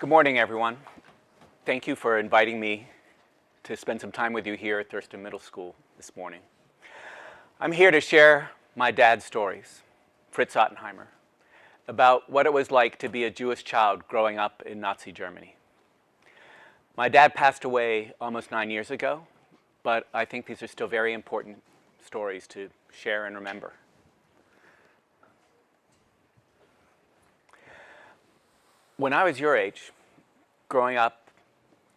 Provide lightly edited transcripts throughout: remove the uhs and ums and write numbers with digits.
Good morning, everyone. Thank you for inviting me to spend some time with you here at Thurston Middle School this morning. I'm here to share my dad's stories, Fritz Ottenheimer, about what it was like to be a Jewish child growing up in Nazi Germany. My dad passed away almost 9 years ago, but I think these are still very important stories to share and remember. When I was your age, growing up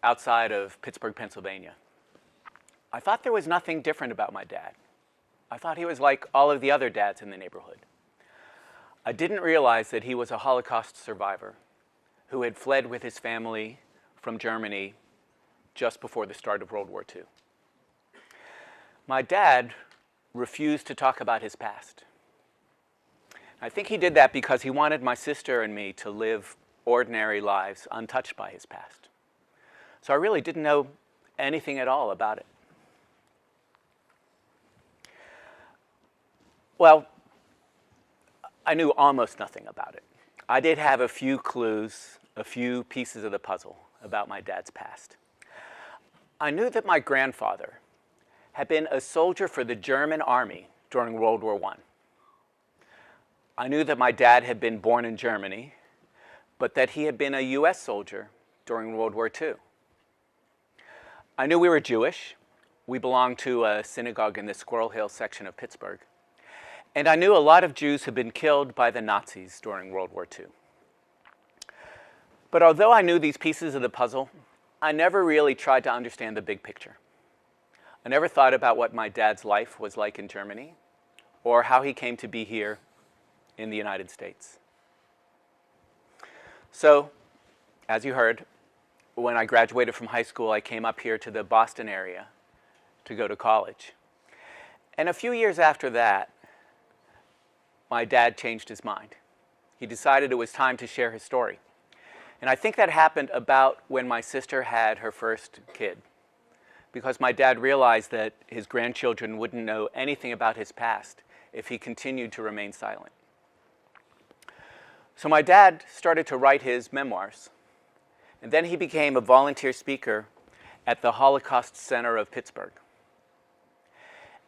outside of Pittsburgh, Pennsylvania, I thought there was nothing different about my dad. I thought he was like all of the other dads in the neighborhood. I didn't realize that he was a Holocaust survivor who had fled with his family from Germany just before the start of World War II. My dad refused to talk about his past. I think he did that because he wanted my sister and me to live ordinary lives untouched by his past. So I really didn't know anything at all about it. Well, I knew almost nothing about it. I did have a few clues, a few pieces of the puzzle about my dad's past. I knew that my grandfather had been a soldier for the German army during World War I. I knew that my dad had been born in Germany, but that he had been a US soldier during World War II. I knew we were Jewish. We belonged to a synagogue in the Squirrel Hill section of Pittsburgh. And I knew a lot of Jews had been killed by the Nazis during World War II. But although I knew these pieces of the puzzle, I never really tried to understand the big picture. I never thought about what my dad's life was like in Germany or how he came to be here in the United States. So, as you heard, when I graduated from high school, I came up here to the Boston area to go to college. And a few years after that, my dad changed his mind. He decided it was time to share his story. And I think that happened about when my sister had her first kid, because my dad realized that his grandchildren wouldn't know anything about his past if he continued to remain silent. So my dad started to write his memoirs, and then he became a volunteer speaker at the Holocaust Center of Pittsburgh.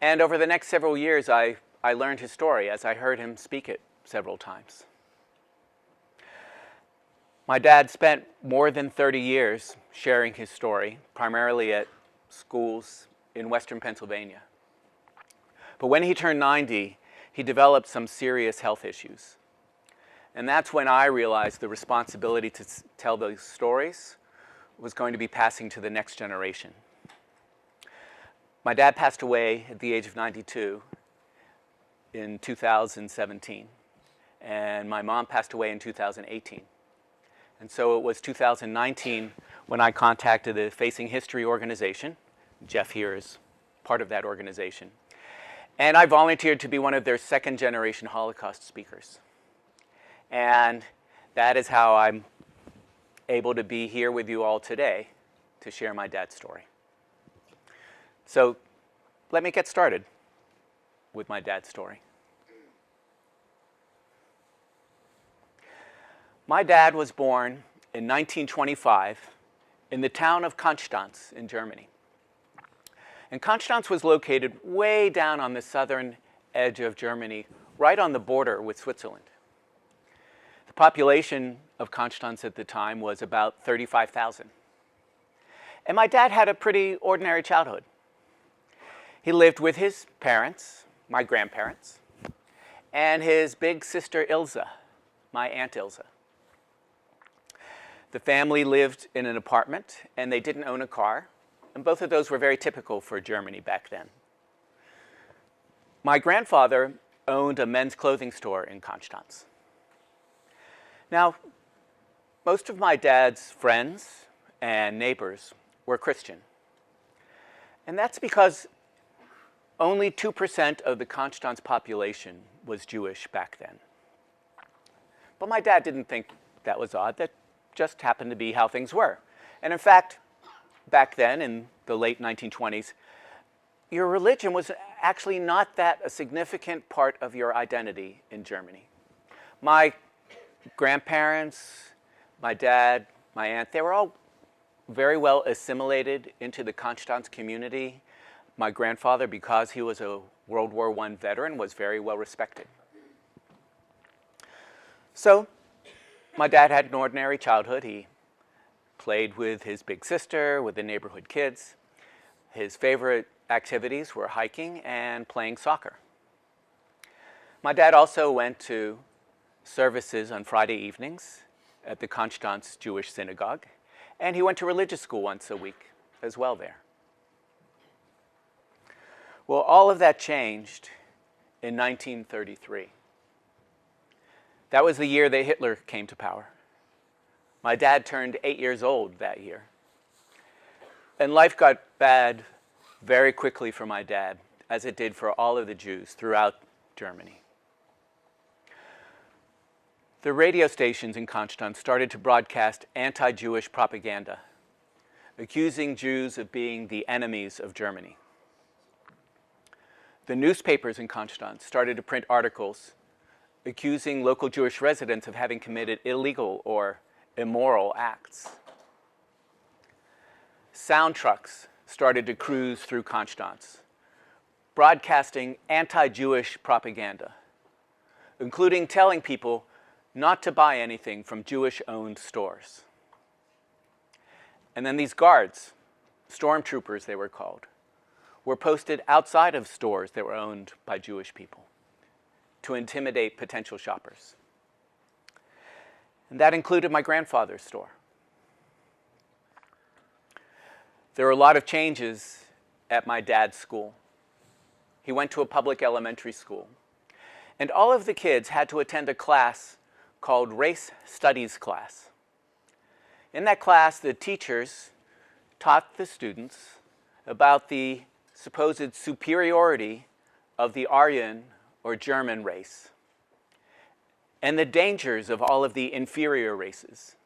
And over the next several years, I learned his story as I heard him speak it several times. My dad spent more than 30 years sharing his story, primarily at schools in Western Pennsylvania. But when he turned 90, he developed some serious health issues. And that's when I realized the responsibility to tell those stories was going to be passing to the next generation. My dad passed away at the age of 92 in 2017, and my mom passed away in 2018. And so it was 2019 when I contacted the Facing History organization. Jeff here is part of that organization. And I volunteered to be one of their second-generation Holocaust speakers. And that is how I'm able to be here with you all today to share my dad's story. So let me get started with my dad's story. My dad was born in 1925 in the town of Konstanz in Germany. And Konstanz was located way down on the southern edge of Germany, right on the border with Switzerland. The population of Konstanz at the time was about 35,000. And my dad had a pretty ordinary childhood. He lived with his parents, my grandparents, and his big sister Ilse, my Aunt Ilse. The family lived in an apartment, and they didn't own a car, and both of those were very typical for Germany back then. My grandfather owned a men's clothing store in Konstanz. Now, most of my dad's friends and neighbors were Christian. And that's because only 2% of the Konstanz population was Jewish back then. But my dad didn't think that was odd. That just happened to be how things were. And in fact, back then in the late 1920s, your religion was actually not that a significant part of your identity in Germany. My grandparents, my dad, my aunt, they were all very well assimilated into the Konstanz community. My grandfather, because he was a World War I veteran, was very well respected. So my dad had an ordinary childhood. He played with his big sister, with the neighborhood kids. His favorite activities were hiking and playing soccer. My dad also went to services on Friday evenings at the Konstanz Jewish Synagogue, and he went to religious school once a week as well there. Well, all of that changed in 1933. That was the year that Hitler came to power. My dad turned 8 years old that year. And life got bad very quickly for my dad, as it did for all of the Jews throughout Germany. The radio stations in Konstanz started to broadcast anti-Jewish propaganda, accusing Jews of being the enemies of Germany. The newspapers in Konstanz started to print articles accusing local Jewish residents of having committed illegal or immoral acts. Sound trucks started to cruise through Konstanz, broadcasting anti-Jewish propaganda, including telling people not to buy anything from Jewish-owned stores. And then these guards, stormtroopers they were called, were posted outside of stores that were owned by Jewish people to intimidate potential shoppers. And that included my grandfather's store. There were a lot of changes at my dad's school. He went to a public elementary school, and all of the kids had to attend a class called Race Studies class. In that class, the teachers taught the students about the supposed superiority of the Aryan or German race and the dangers of all of the inferior races,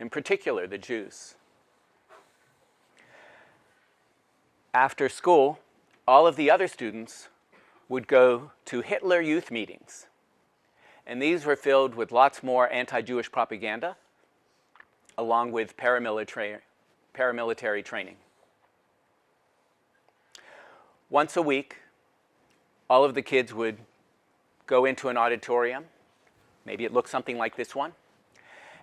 in particular the Jews. After school, all of the other students would go to Hitler Youth meetings. And these were filled with lots more anti-Jewish propaganda, along with paramilitary training. Once a week, all of the kids would go into an auditorium. Maybe it looked something like this one.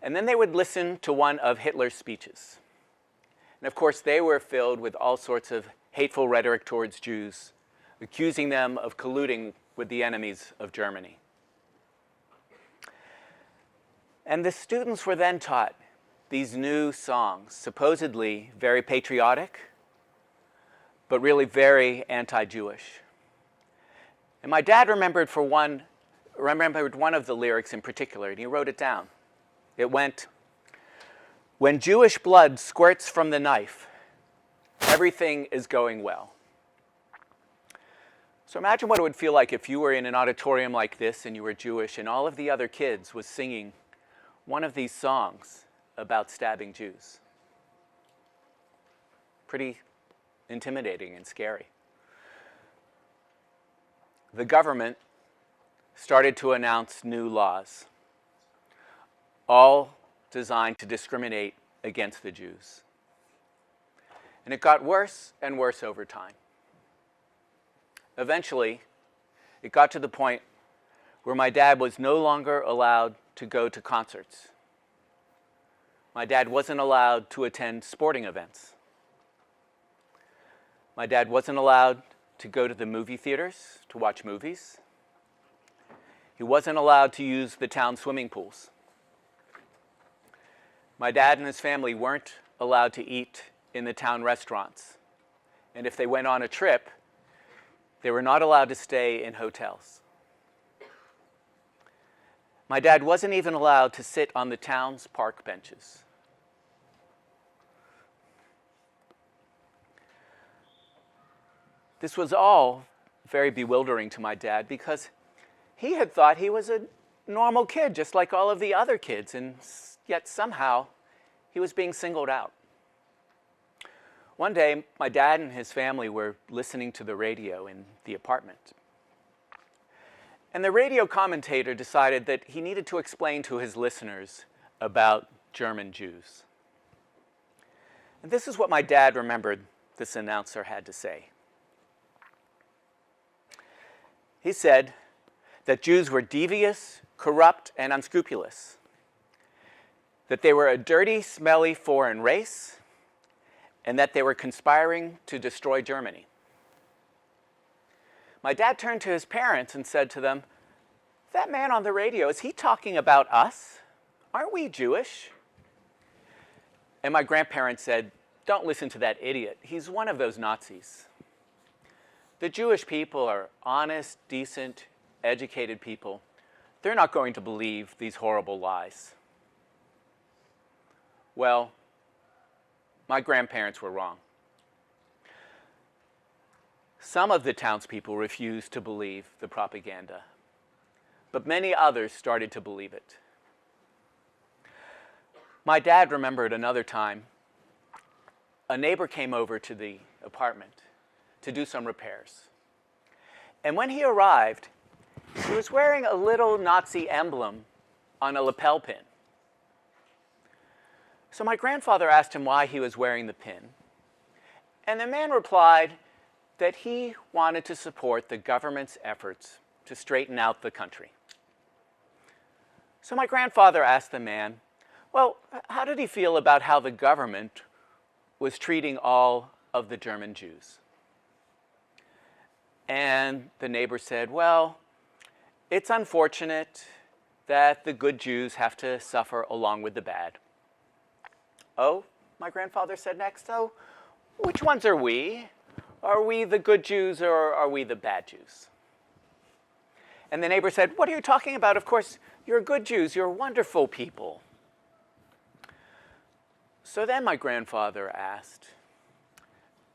And then they would listen to one of Hitler's speeches. And of course, they were filled with all sorts of hateful rhetoric towards Jews, accusing them of colluding with the enemies of Germany. And the students were then taught these new songs, supposedly very patriotic, but really very anti-Jewish. And my dad remembered one of the lyrics in particular, and he wrote it down. It went, "When Jewish blood squirts from the knife, everything is going well." So imagine what it would feel like if you were in an auditorium like this and you were Jewish and all of the other kids was singing one of these songs about stabbing Jews. Pretty intimidating and scary. The government started to announce new laws, all designed to discriminate against the Jews. And it got worse and worse over time. Eventually, it got to the point where my dad was no longer allowed to go to concerts. My dad wasn't allowed to attend sporting events. My dad wasn't allowed to go to the movie theaters to watch movies. He wasn't allowed to use the town swimming pools. My dad and his family weren't allowed to eat in the town restaurants. And if they went on a trip, they were not allowed to stay in hotels. My dad wasn't even allowed to sit on the town's park benches. This was all very bewildering to my dad because he had thought he was a normal kid, just like all of the other kids, and yet somehow he was being singled out. One day, my dad and his family were listening to the radio in the apartment. And the radio commentator decided that he needed to explain to his listeners about German Jews. And this is what my dad remembered this announcer had to say. He said that Jews were devious, corrupt, and unscrupulous, that they were a dirty, smelly foreign race, and that they were conspiring to destroy Germany. My dad turned to his parents and said to them, "That man on the radio, is he talking about us? Aren't we Jewish?" And my grandparents said, "Don't listen to that idiot. He's one of those Nazis. The Jewish people are honest, decent, educated people. They're not going to believe these horrible lies." Well, my grandparents were wrong. Some of the townspeople refused to believe the propaganda, but many others started to believe it. My dad remembered another time a neighbor came over to the apartment to do some repairs. And when he arrived, he was wearing a little Nazi emblem on a lapel pin. So my grandfather asked him why he was wearing the pin. And the man replied that he wanted to support the government's efforts to straighten out the country. So my grandfather asked the man, well, how did he feel about how the government was treating all of the German Jews? And the neighbor said, well, it's unfortunate that the good Jews have to suffer along with the bad. Oh, my grandfather said next, so which ones are we? Are we the good Jews or are we the bad Jews? And the neighbor said, what are you talking about? Of course, you're good Jews. You're wonderful people. So then my grandfather asked,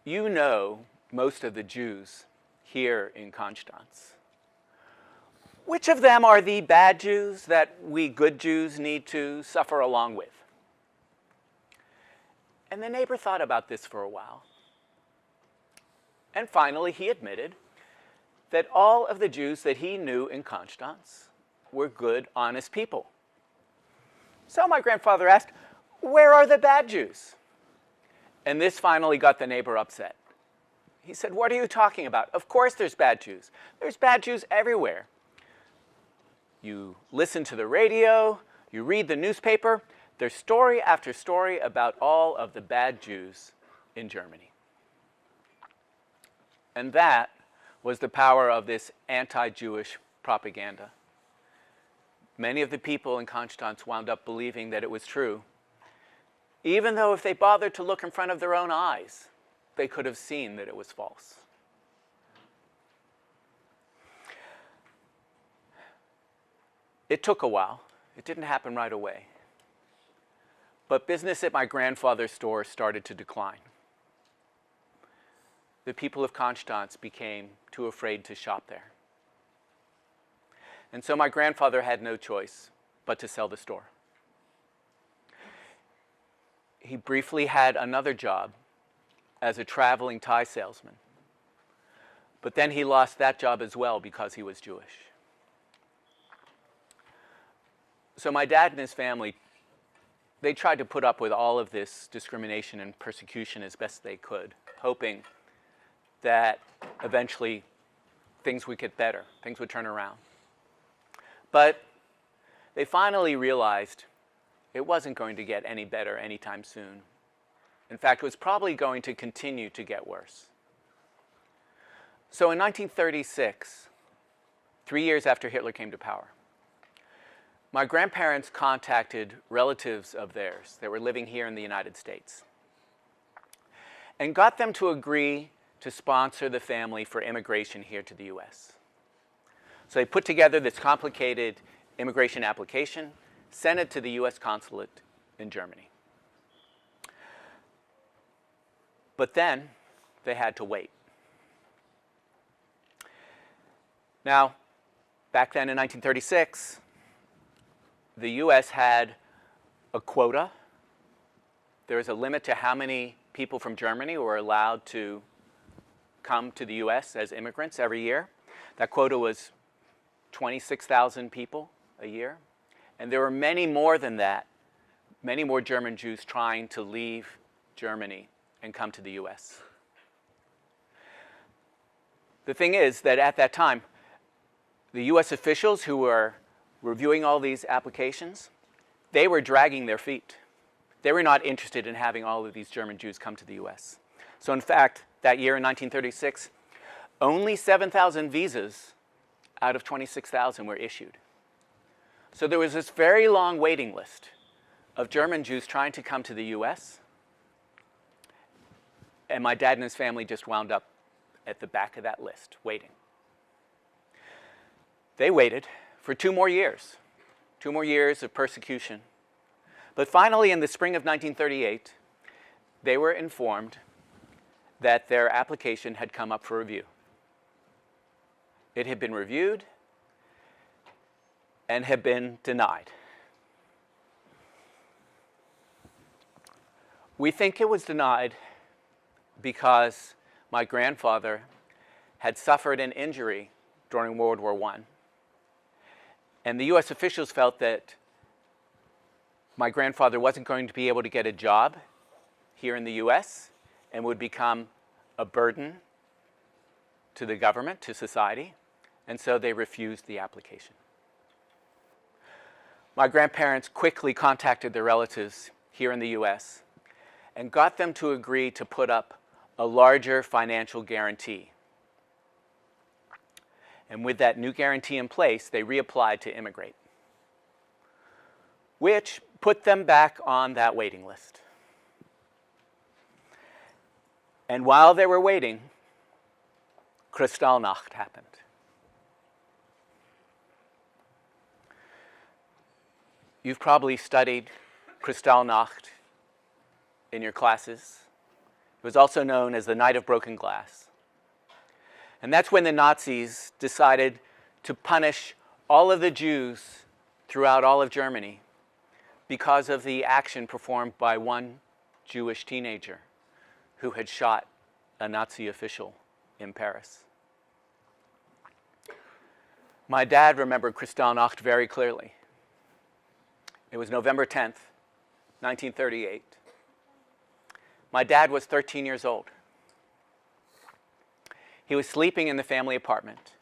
you know most of the Jews here in Konstanz. Which of them are the bad Jews that we good Jews need to suffer along with? And the neighbor thought about this for a while. And finally, he admitted that all of the Jews that he knew in Konstanz were good, honest people. So my grandfather asked, where are the bad Jews? And this finally got the neighbor upset. He said, what are you talking about? Of course there's bad Jews. There's bad Jews everywhere. You listen to the radio, you read the newspaper, there's story after story about all of the bad Jews in Germany. And that was the power of this anti-Jewish propaganda. Many of the people in Konstanz wound up believing that it was true, even though if they bothered to look in front of their own eyes, they could have seen that it was false. It took a while. It didn't happen right away. But business at my grandfather's store started to decline. The people of Konstanz became too afraid to shop there. And so my grandfather had no choice but to sell the store. He briefly had another job as a traveling tie salesman. But then he lost that job as well because he was Jewish. So my dad and his family, they tried to put up with all of this discrimination and persecution as best they could, hoping that eventually things would get better, things would turn around. But they finally realized it wasn't going to get any better anytime soon. In fact, it was probably going to continue to get worse. So in 1936, 3 years after Hitler came to power, my grandparents contacted relatives of theirs that were living here in the United States and got them to agree to sponsor the family for immigration here to the US. So they put together this complicated immigration application, sent it to the US consulate in Germany. But then they had to wait. Now, back then in 1936, the US had a quota. There was a limit to how many people from Germany were allowed to come to the US as immigrants every year. That quota was 26,000 people a year. And there were many more than that, many more German Jews trying to leave Germany and come to the US. The thing is that at that time, the US officials who were reviewing all these applications, they were dragging their feet. They were not interested in having all of these German Jews come to the US. So in fact, that year in 1936, only 7,000 visas out of 26,000 were issued. So there was this very long waiting list of German Jews trying to come to the US, and my dad and his family just wound up at the back of that list, waiting. They waited for 2 more years of persecution. But finally, in the spring of 1938, they were informed that their application had come up for review. It had been reviewed and had been denied. We think it was denied because my grandfather had suffered an injury during World War I. And the US officials felt that my grandfather wasn't going to be able to get a job here in the US and would become a burden to the government, to society, and so they refused the application. My grandparents quickly contacted their relatives here in the US and got them to agree to put up a larger financial guarantee. And with that new guarantee in place, they reapplied to immigrate, which put them back on that waiting list. And while they were waiting, Kristallnacht happened. You've probably studied Kristallnacht in your classes. It was also known as the Night of Broken Glass. And that's when the Nazis decided to punish all of the Jews throughout all of Germany because of the action performed by one Jewish teenager who had shot a Nazi official in Paris. My dad remembered Kristallnacht very clearly. It was November 10th, 1938. My dad was 13 years old. He was sleeping in the family apartment,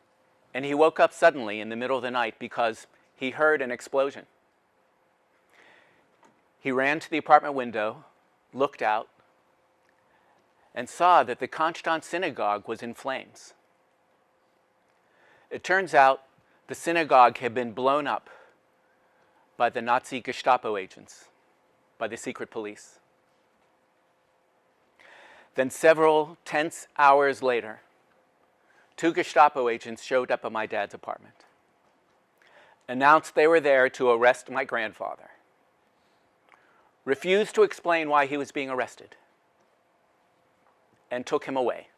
and he woke up suddenly in the middle of the night because he heard an explosion. He ran to the apartment window, looked out, and saw that the Constance synagogue was in flames. It turns out the synagogue had been blown up by the Nazi Gestapo agents, by the secret police. Then several tense hours later, 2 Gestapo agents showed up at my dad's apartment, announced they were there to arrest my grandfather, refused to explain why he was being arrested, and took him away.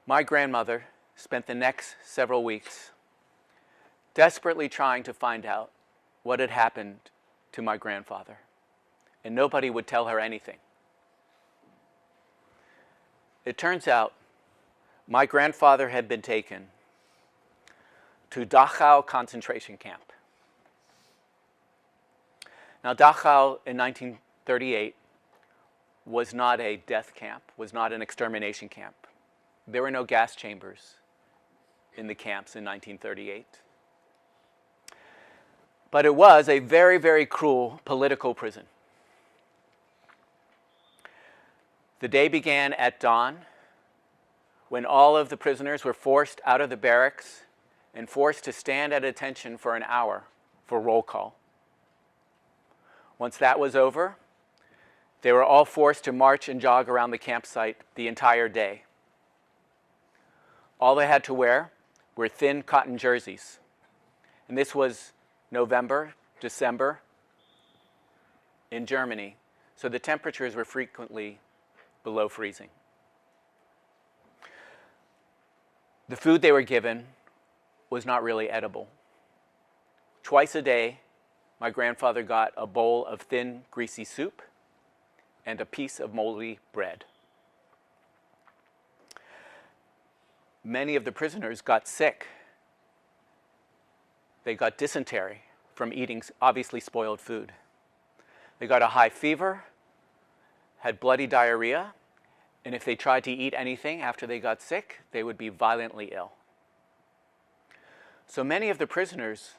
My grandmother spent the next several weeks desperately trying to find out what had happened to my grandfather, and nobody would tell her anything. It turns out my grandfather had been taken to Dachau concentration camp. Now, Dachau in 1938 was not a death camp, was not an extermination camp. There were no gas chambers in the camps in 1938. But it was a very, very cruel political prison. The day began at dawn when all of the prisoners were forced out of the barracks and forced to stand at attention for an hour for roll call. Once that was over, they were all forced to march and jog around the campsite the entire day. All they had to wear were thin cotton jerseys. And this was November, December in Germany, so the temperatures were frequently below freezing. The food they were given was not really edible. Twice a day, my grandfather got a bowl of thin, greasy soup and a piece of moldy bread. Many of the prisoners got sick They got dysentery from eating obviously spoiled food. They got a high fever, had bloody diarrhea, and if they tried to eat anything after they got sick, they would be violently ill. So many of the prisoners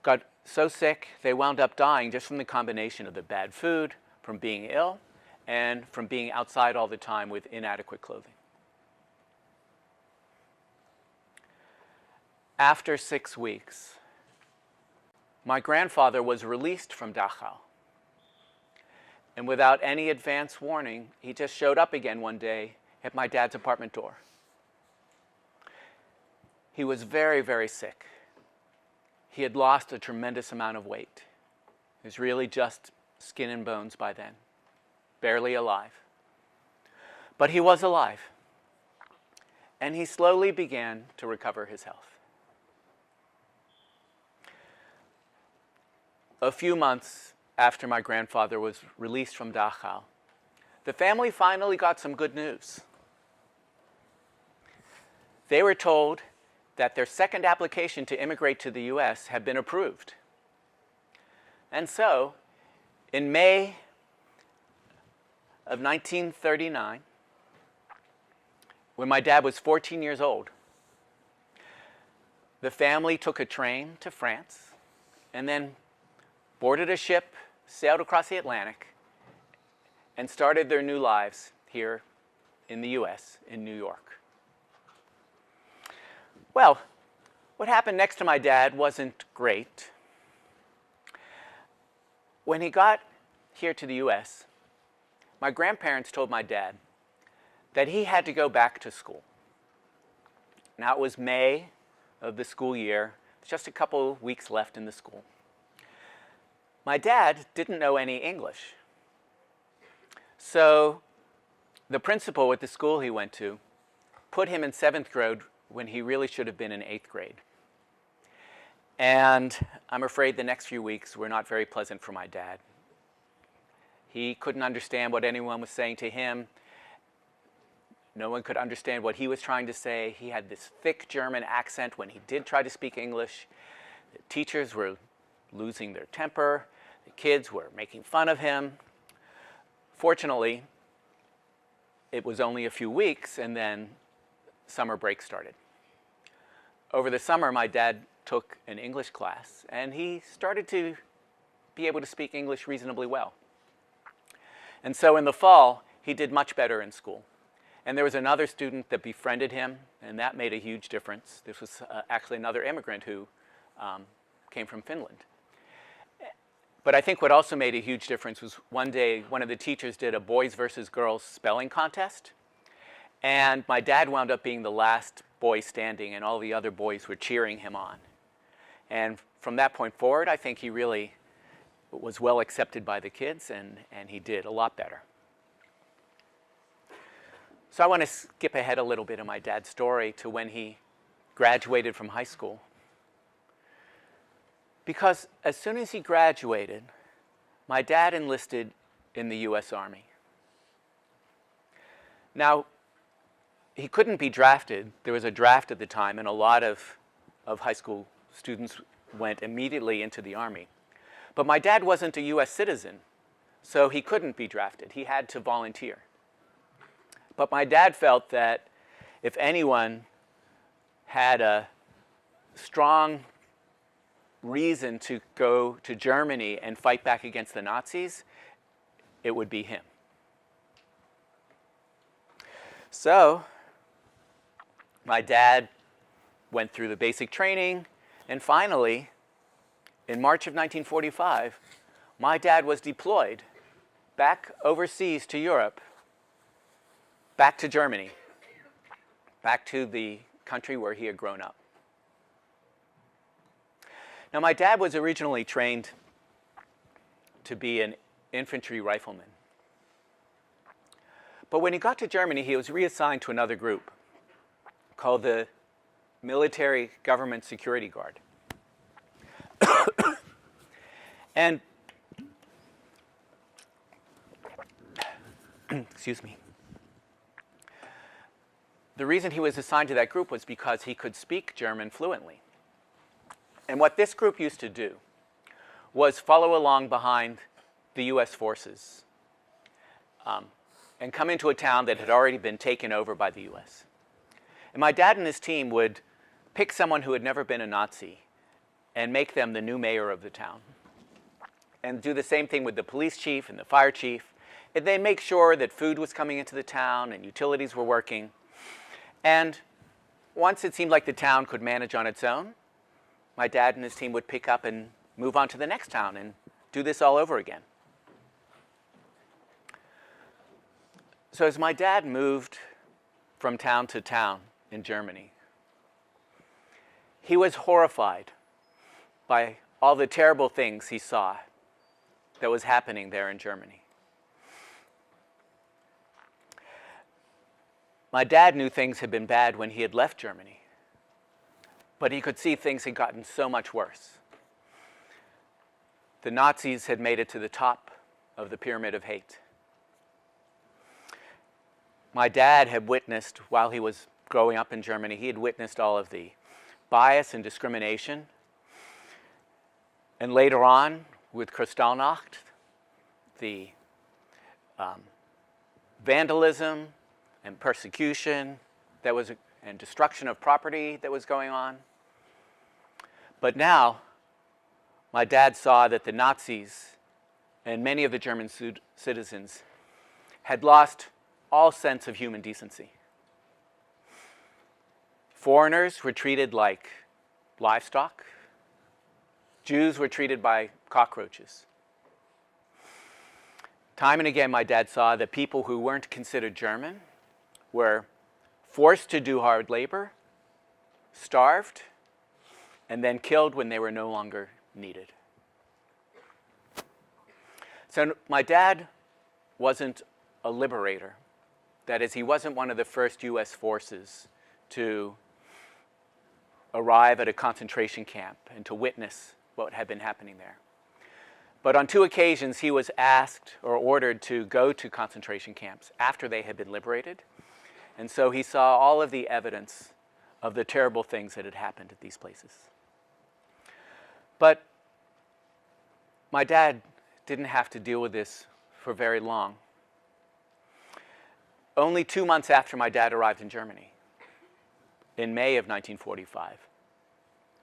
got so sick they wound up dying just from the combination of the bad food, from being ill, and from being outside all the time with inadequate clothing. After 6 weeks, my grandfather was released from Dachau. And without any advance warning, he just showed up again one day at my dad's apartment door. He was very, very sick. He had lost a tremendous amount of weight. He was really just skin and bones by then, barely alive. But he was alive. And he slowly began to recover his health. A few months after my grandfather was released from Dachau, the family finally got some good news. They were told that their second application to immigrate to the US had been approved. And so, in May of 1939, when my dad was 14 years old, the family took a train to France and then boarded a ship, sailed across the Atlantic, and started their new lives here in the US, in New York. Well, what happened next to my dad wasn't great. When he got here to the US, my grandparents told my dad that he had to go back to school. Now it was May of the school year, just a couple of weeks left in the school. My dad didn't know any English. So the principal at the school he went to put him in 7th grade when he really should have been in 8th grade. And I'm afraid the next few weeks were not very pleasant for my dad. He couldn't understand what anyone was saying to him. No one could understand what he was trying to say. He had this thick German accent when he did try to speak English. The teachers were losing their temper. The kids were making fun of him. Fortunately, it was only a few weeks, and then summer break started. Over the summer, my dad took an English class, and he started to be able to speak English reasonably well. And so in the fall, he did much better in school. And there was another student that befriended him, and that made a huge difference. This was actually another immigrant who came from Finland. But I think what also made a huge difference was one day, one of the teachers did a boys versus girls spelling contest. And my dad wound up being the last boy standing, and all the other boys were cheering him on. And from that point forward, I think he really was well accepted by the kids, and he did a lot better. So I want to skip ahead a little bit in my dad's story to when he graduated from high school. Because as soon as he graduated, my dad enlisted in the US Army. Now, he couldn't be drafted. There was a draft at the time, and a lot of high school students went immediately into the Army. But my dad wasn't a US citizen, so he couldn't be drafted. He had to volunteer. But my dad felt that if anyone had a strong reason to go to Germany and fight back against the Nazis, it would be him. So my dad went through the basic training, and finally, in March of 1945, my dad was deployed back overseas to Europe, back to Germany, back to the country where he had grown up. Now, my dad was originally trained to be an infantry rifleman. But when he got to Germany, he was reassigned to another group called the Military Government Security Guard. And, excuse me, the reason he was assigned to that group was because he could speak German fluently. And what this group used to do was follow along behind the US forces and come into a town that had already been taken over by the US. And my dad and his team would pick someone who had never been a Nazi and make them the new mayor of the town. And do the same thing with the police chief and the fire chief. And they make sure that food was coming into the town and utilities were working. And once it seemed like the town could manage on its own, my dad and his team would pick up and move on to the next town and do this all over again. So as my dad moved from town to town in Germany, he was horrified by all the terrible things he saw that was happening there in Germany. My dad knew things had been bad when he had left Germany, but he could see things had gotten so much worse. The Nazis had made it to the top of the pyramid of hate. My dad had witnessed, while he was growing up in Germany, he had witnessed all of the bias and discrimination. And later on, with Kristallnacht, the vandalism and persecution that was, and destruction of property that was going on. But now, my dad saw that the Nazis and many of the German citizens had lost all sense of human decency. Foreigners were treated like livestock. Jews were treated by cockroaches. Time and again, my dad saw that people who weren't considered German were forced to do hard labor, starved, and then killed when they were no longer needed. So my dad wasn't a liberator. That is, he wasn't one of the first US forces to arrive at a concentration camp and to witness what had been happening there. But on 2 occasions, he was asked or ordered to go to concentration camps after they had been liberated. And so he saw all of the evidence of the terrible things that had happened at these places. But my dad didn't have to deal with this for very long. Only 2 months after my dad arrived in Germany, in May of 1945,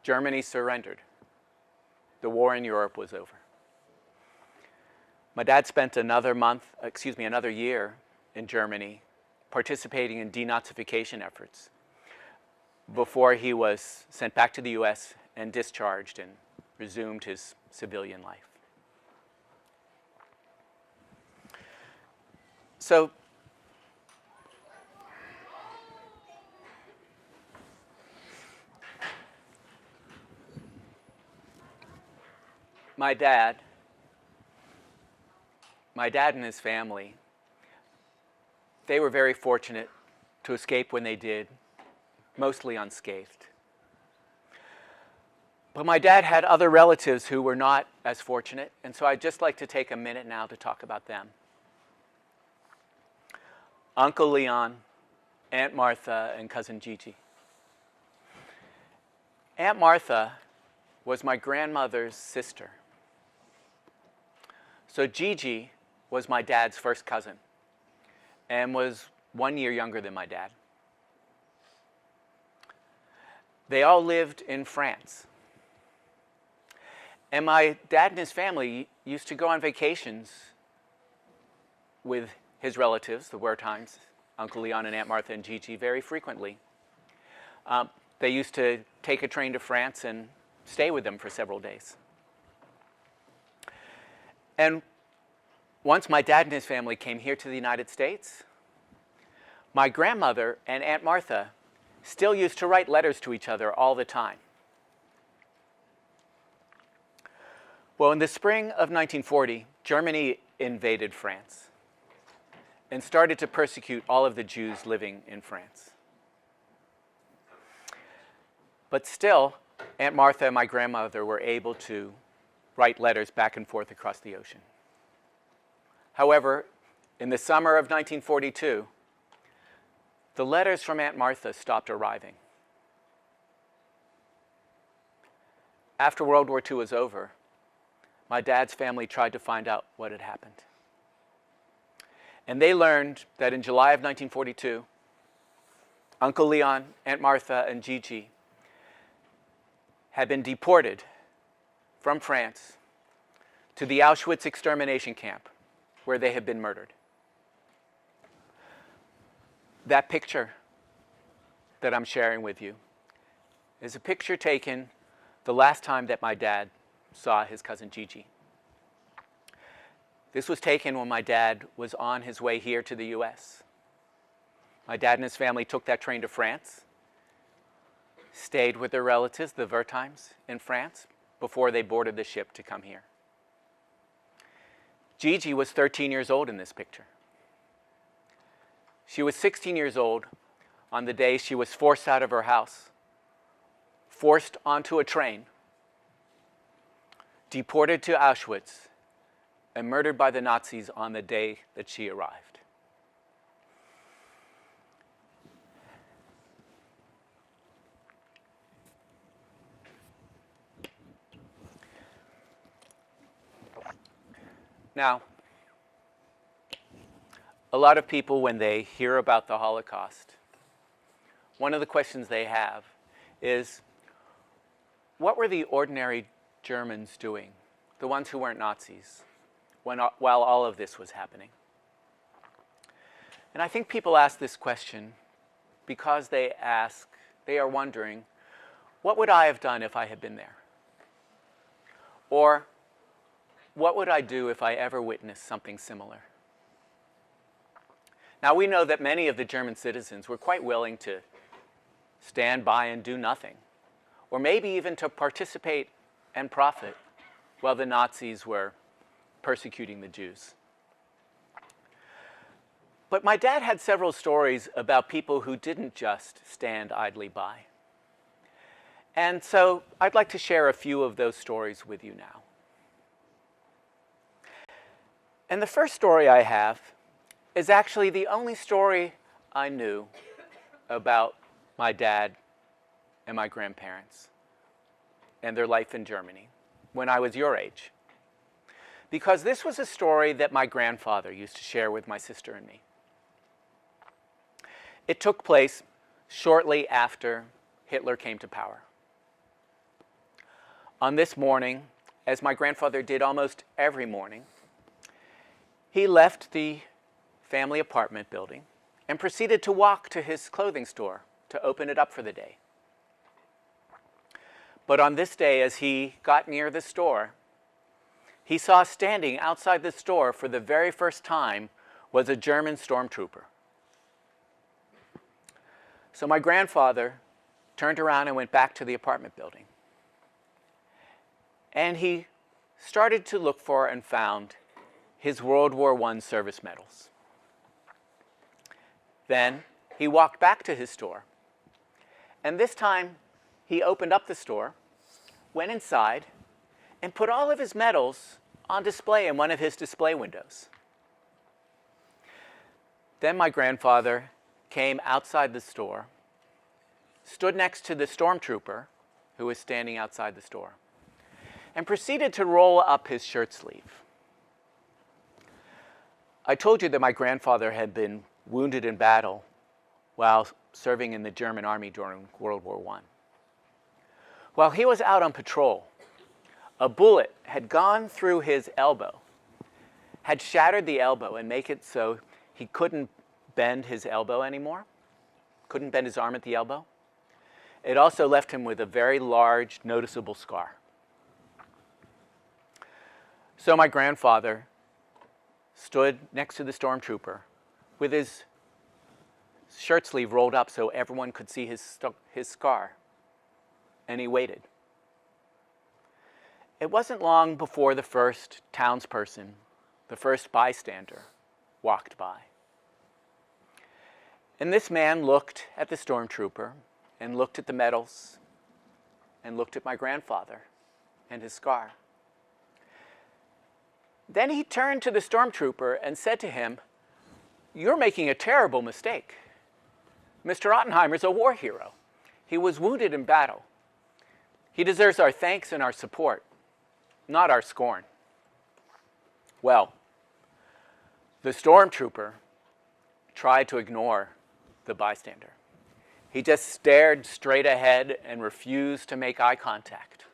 Germany surrendered. The war in Europe was over. My dad spent another year in Germany participating in denazification efforts before he was sent back to the US and discharged and resumed his civilian life. So, my dad and his family, they were very fortunate to escape when they did, mostly unscathed. But my dad had other relatives who were not as fortunate, and so I'd just like to take a minute now to talk about them. Uncle Leon, Aunt Martha, and Cousin Gigi. Aunt Martha was my grandmother's sister. So Gigi was my dad's first cousin and was 1 year younger than my dad. They all lived in France. And my dad and his family used to go on vacations with his relatives, the Wertheim's, Uncle Leon and Aunt Martha and Gigi, very frequently. They used to take a train to France and stay with them for several days. And once my dad and his family came here to the United States, my grandmother and Aunt Martha still used to write letters to each other all the time. Well, in the spring of 1940, Germany invaded France and started to persecute all of the Jews living in France. But still, Aunt Martha and my grandmother were able to write letters back and forth across the ocean. However, in the summer of 1942, the letters from Aunt Martha stopped arriving. after World War II was over, my dad's family tried to find out what had happened. And they learned that in July of 1942, Uncle Leon, Aunt Martha, and Gigi had been deported from France to the Auschwitz extermination camp where they had been murdered. That picture that I'm sharing with you is a picture taken the last time that my dad saw his cousin Gigi. This was taken when my dad was on his way here to the US. My dad and his family took that train to France, stayed with their relatives, the Wertheims, in France, before they boarded the ship to come here. Gigi was 13 years old in this picture. She was 16 years old on the day she was forced out of her house, forced onto a train, deported to Auschwitz, and murdered by the Nazis on the day that she arrived. Now, a lot of people, when they hear about the Holocaust, one of the questions they have is, what were the ordinary Germans doing, the ones who weren't Nazis, while all of this was happening? And I think people ask this question because they are wondering, what would I have done if I had been there? Or, what would I do if I ever witnessed something similar? Now, we know that many of the German citizens were quite willing to stand by and do nothing, or maybe even to participate and profit while the Nazis were persecuting the Jews. But my dad had several stories about people who didn't just stand idly by. And so I'd like to share a few of those stories with you now. And the first story I have is actually the only story I knew about my dad and my grandparents and their life in Germany when I was your age. Because this was a story that my grandfather used to share with my sister and me. It took place shortly after Hitler came to power. On this morning, as my grandfather did almost every morning, he left the family apartment building and proceeded to walk to his clothing store to open it up for the day. But on this day, as he got near the store, he saw standing outside the store for the very first time was a German stormtrooper. So my grandfather turned around and went back to the apartment building. And he started to look for and found his World War I service medals. Then he walked back to his store, and this time he opened up the store, went inside, and put all of his medals on display in one of his display windows. Then my grandfather came outside the store, stood next to the stormtrooper who was standing outside the store, and proceeded to roll up his shirt sleeve. I told you that my grandfather had been wounded in battle while serving in the German army during World War I. While he was out on patrol, a bullet had gone through his elbow, had shattered the elbow and made it so he couldn't bend his elbow anymore, couldn't bend his arm at the elbow. It also left him with a very large, noticeable scar. So my grandfather stood next to the stormtrooper with his shirt sleeve rolled up so everyone could see his scar, and he waited. It wasn't long before the first townsperson, the first bystander, walked by. And this man looked at the stormtrooper and looked at the medals and looked at my grandfather and his scar. Then he turned to the stormtrooper and said to him, "You're making a terrible mistake. Mr. Ottenheimer's a war hero. He was wounded in battle. He deserves our thanks and our support, not our scorn. Well, the stormtrooper tried to ignore the bystander. He just stared straight ahead and refused to make eye contact.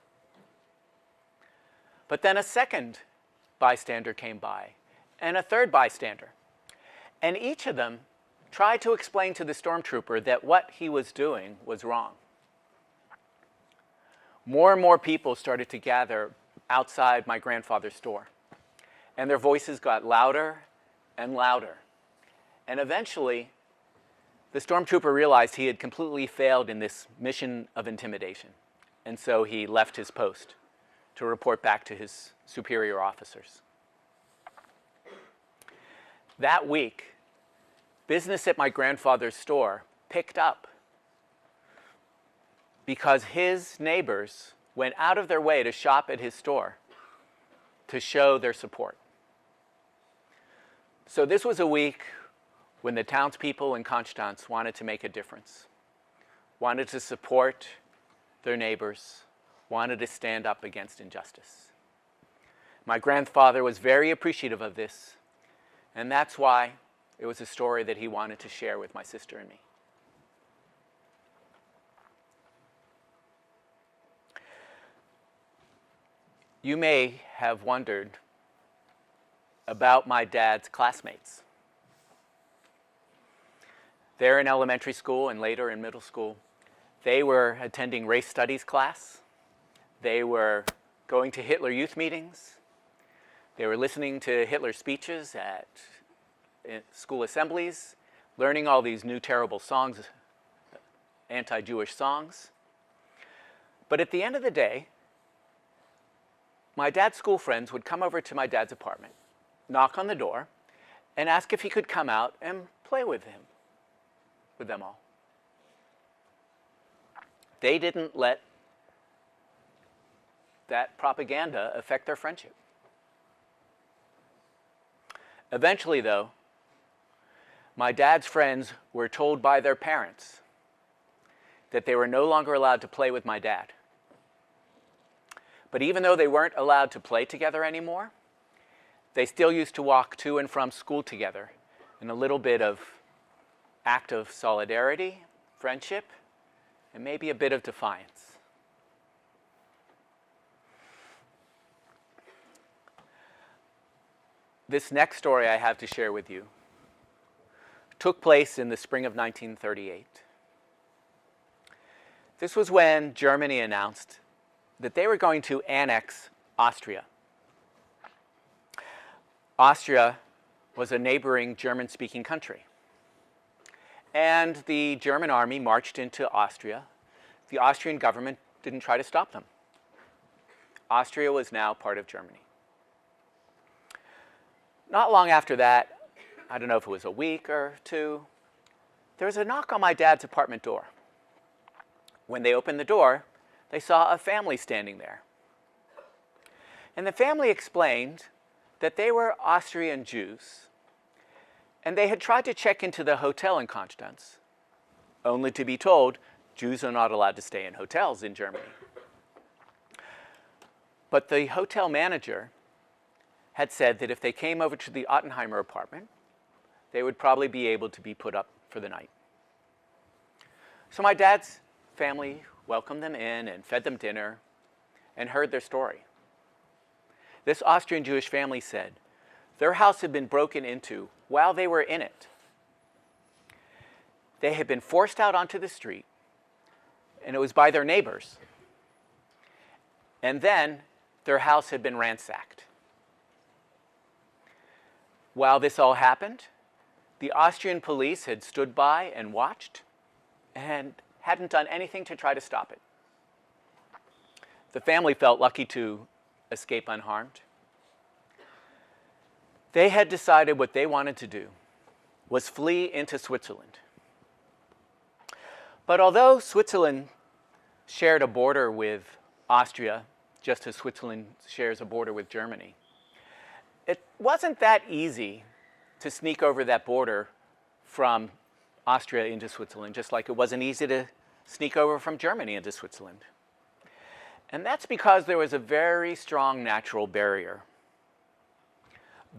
But then a second bystander came by, and a third bystander. And each of them tried to explain to the stormtrooper that what he was doing was wrong. More and more people started to gather outside my grandfather's store, and their voices got louder and louder. And eventually, the stormtrooper realized he had completely failed in this mission of intimidation, and so he left his post to report back to his superior officers. That week, business at my grandfather's store picked up because his neighbors went out of their way to shop at his store to show their support. So this was a week when the townspeople in Konstanz wanted to make a difference, wanted to support their neighbors, wanted to stand up against injustice. My grandfather was very appreciative of this, and that's why it was a story that he wanted to share with my sister and me. You may have wondered about my dad's classmates. They're in elementary school and later in middle school. They were attending race studies class. They were going to Hitler Youth meetings. They were listening to Hitler speeches at school assemblies, learning all these new terrible songs, anti-Jewish songs. But at the end of the day, my dad's school friends would come over to my dad's apartment, knock on the door, and ask if he could come out and play with them all. They didn't let that propaganda affect their friendship. Eventually, though, my dad's friends were told by their parents that they were no longer allowed to play with my dad. But even though they weren't allowed to play together anymore, they still used to walk to and from school together in a little bit of act of solidarity, friendship, and maybe a bit of defiance. This next story I have to share with you took place in the spring of 1938. This was when Germany announced that they were going to annex Austria. Austria was a neighboring German-speaking country. And the German army marched into Austria. The Austrian government didn't try to stop them. Austria was now part of Germany. Not long after that, I don't know if it was a week or two, there was a knock on my dad's apartment door. When they opened the door, they saw a family standing there. And the family explained that they were Austrian Jews, and they had tried to check into the hotel in Konstanz, only to be told Jews are not allowed to stay in hotels in Germany. But the hotel manager had said that if they came over to the Ottenheimer apartment, they would probably be able to be put up for the night. So my dad's family welcomed them in and fed them dinner and heard their story. This Austrian Jewish family said their house had been broken into while they were in it. They had been forced out onto the street, and it was by their neighbors. And then their house had been ransacked. While this all happened, the Austrian police had stood by and watched and hadn't done anything to try to stop it. The family felt lucky to escape unharmed. They had decided what they wanted to do was flee into Switzerland. But although Switzerland shared a border with Austria, just as Switzerland shares a border with Germany, it wasn't that easy to sneak over that border from Austria into Switzerland, just like it wasn't easy to sneak over from Germany into Switzerland. And that's because there was a very strong natural barrier,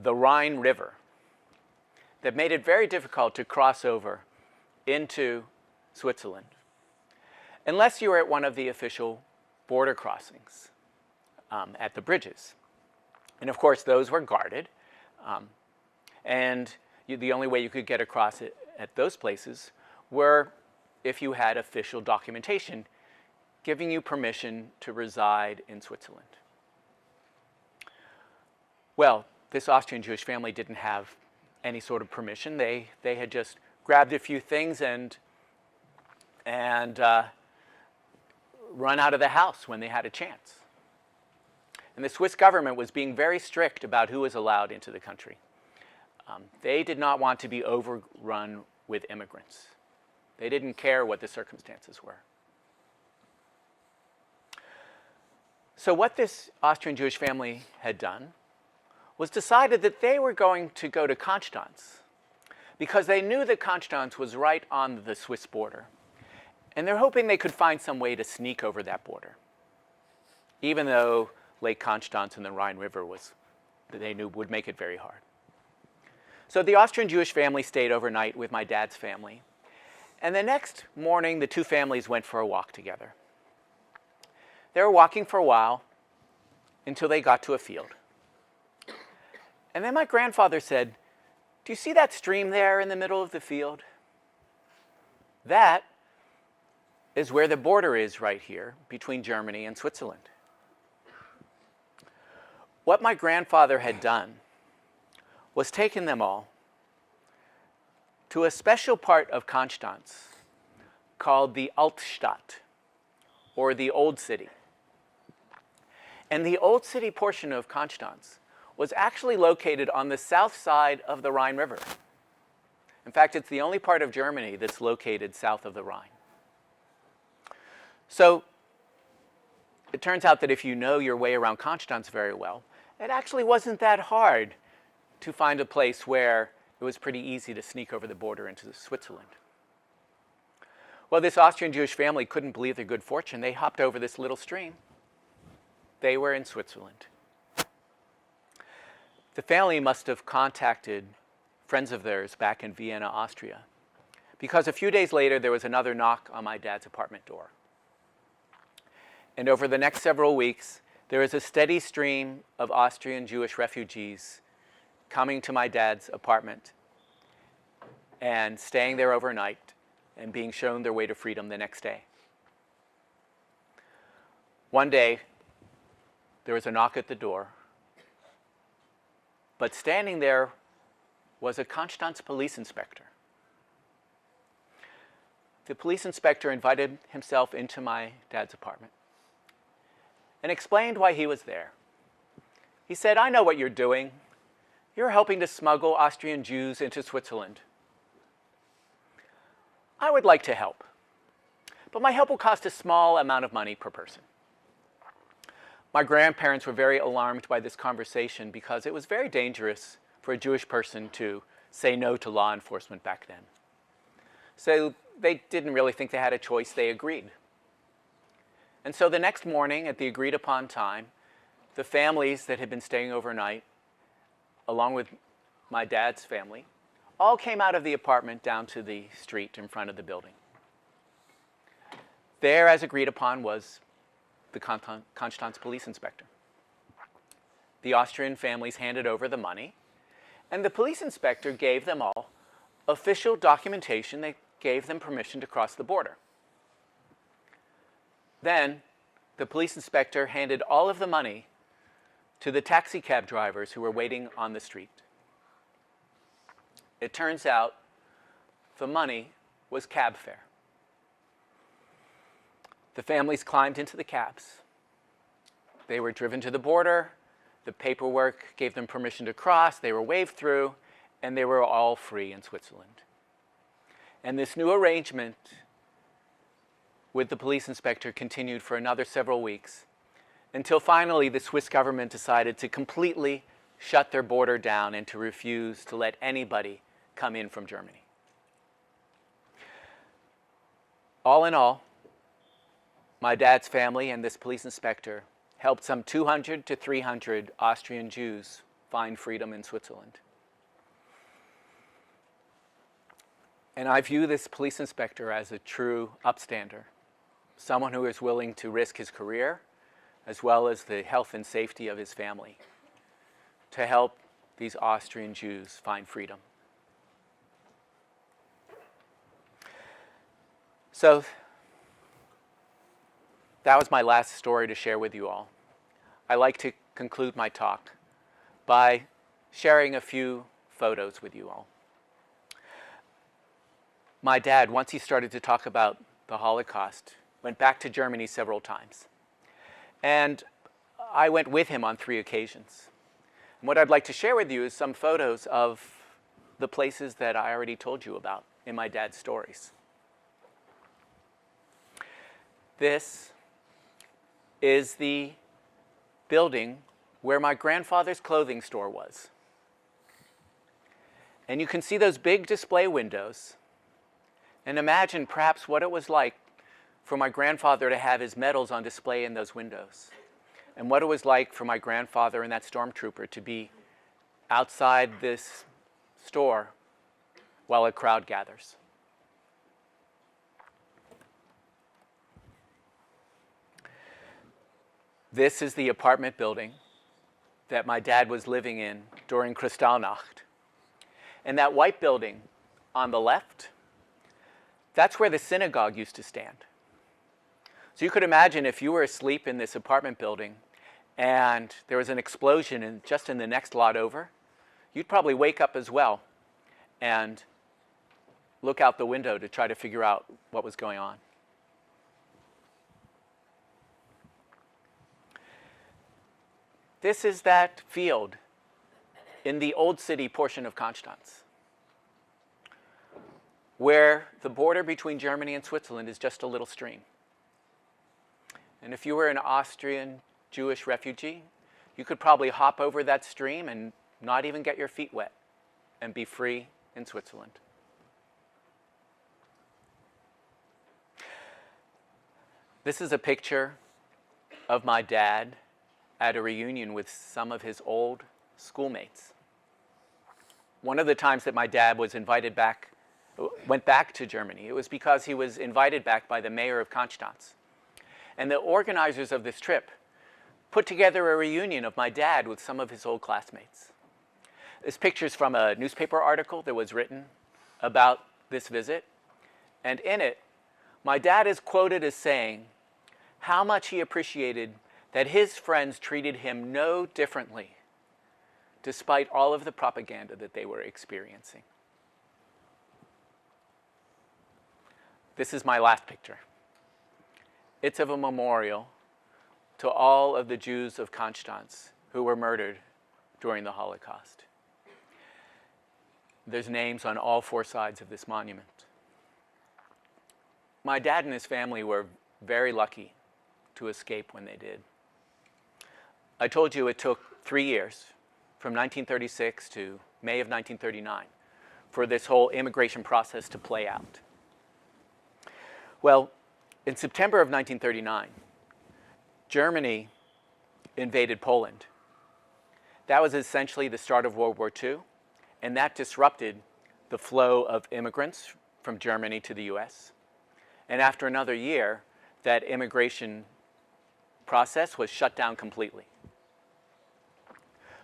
the Rhine River, that made it very difficult to cross over into Switzerland, unless you were at one of the official border crossings at the bridges. And of course, those were guarded. And the only way you could get across it at those places were if you had official documentation giving you permission to reside in Switzerland. Well, this Austrian Jewish family didn't have any sort of permission. They had just grabbed a few things and run out of the house when they had a chance. And the Swiss government was being very strict about who was allowed into the country. They did not want to be overrun with immigrants. They didn't care what the circumstances were. So what this Austrian Jewish family had done was decided that they were going to go to Konstanz because they knew that Konstanz was right on the Swiss border. And they're hoping they could find some way to sneak over that border, even though Lake Constance and the Rhine River they knew would make it very hard. So the Austrian Jewish family stayed overnight with my dad's family. And the next morning, the two families went for a walk together. They were walking for a while until they got to a field. And then my grandfather said, "Do you see that stream there in the middle of the field? That is where the border is right here between Germany and Switzerland." What my grandfather had done was taken them all to a special part of Konstanz called the Altstadt, or the Old City. And the Old City portion of Konstanz was actually located on the south side of the Rhine River. In fact, it's the only part of Germany that's located south of the Rhine. So it turns out that if you know your way around Konstanz very well, it actually wasn't that hard to find a place where it was pretty easy to sneak over the border into Switzerland. Well, this Austrian Jewish family couldn't believe their good fortune. They hopped over this little stream. They were in Switzerland. The family must have contacted friends of theirs back in Vienna, Austria, because a few days later there was another knock on my dad's apartment door. And over the next several weeks, there was a steady stream of Austrian Jewish refugees coming to my dad's apartment and staying there overnight and being shown their way to freedom the next day. One day, there was a knock at the door, but standing there was a Konstanz police inspector. The police inspector invited himself into my dad's apartment and explained why he was there. He said, "I know what you're doing. You're helping to smuggle Austrian Jews into Switzerland. I would like to help, but my help will cost a small amount of money per person." My grandparents were very alarmed by this conversation because it was very dangerous for a Jewish person to say no to law enforcement back then. So they didn't really think they had a choice. They agreed. And so the next morning, at the agreed upon time, the families that had been staying overnight, along with my dad's family, all came out of the apartment down to the street in front of the building. There, as agreed upon, was the Konstanz police inspector. The Austrian families handed over the money, and the police inspector gave them all official documentation that gave them permission to cross the border. Then, the police inspector handed all of the money to the taxi cab drivers who were waiting on the street. It turns out the money was cab fare. The families climbed into the cabs. They were driven to the border. The paperwork gave them permission to cross. They were waved through, and they were all free in Switzerland. And this new arrangement with the police inspector continued for another several weeks, until finally the Swiss government decided to completely shut their border down and to refuse to let anybody come in from Germany. All in all, my dad's family and this police inspector helped some 200 to 300 Austrian Jews find freedom in Switzerland. And I view this police inspector as a true upstander, someone who is willing to risk his career as well as the health and safety of his family to help these Austrian Jews find freedom. So that was my last story to share with you all. I like to conclude my talk by sharing a few photos with you all. My dad, once he started to talk about the Holocaust, went back to Germany several times. And I went with him on 3 occasions. And what I'd like to share with you is some photos of the places that I already told you about in my dad's stories. This is the building where my grandfather's clothing store was. And you can see those big display windows. And imagine perhaps what it was like for my grandfather to have his medals on display in those windows. And what it was like for my grandfather and that stormtrooper to be outside this store while a crowd gathers. This is the apartment building that my dad was living in during Kristallnacht. And that white building on the left, that's where the synagogue used to stand. So you could imagine if you were asleep in this apartment building and there was an explosion just in the next lot over, you'd probably wake up as well and look out the window to try to figure out what was going on. This is that field in the Old City portion of Konstanz, where the border between Germany and Switzerland is just a little stream. And if you were an Austrian Jewish refugee, you could probably hop over that stream and not even get your feet wet and be free in Switzerland. This is a picture of my dad at a reunion with some of his old schoolmates. One of the times that my dad was went back to Germany, it was because he was invited back by the mayor of Konstanz. And the organizers of this trip put together a reunion of my dad with some of his old classmates. This picture's from a newspaper article that was written about this visit. And in it, my dad is quoted as saying how much he appreciated that his friends treated him no differently, despite all of the propaganda that they were experiencing. This is my last picture. It's of a memorial to all of the Jews of Konstanz who were murdered during the Holocaust. There's names on all 4 sides of this monument. My dad and his family were very lucky to escape when they did. I told you it took 3 years, from 1936 to May of 1939, for this whole immigration process to play out. Well, in September of 1939, Germany invaded Poland. That was essentially the start of World War II, and that disrupted the flow of immigrants from Germany to the US. And after another year, that immigration process was shut down completely.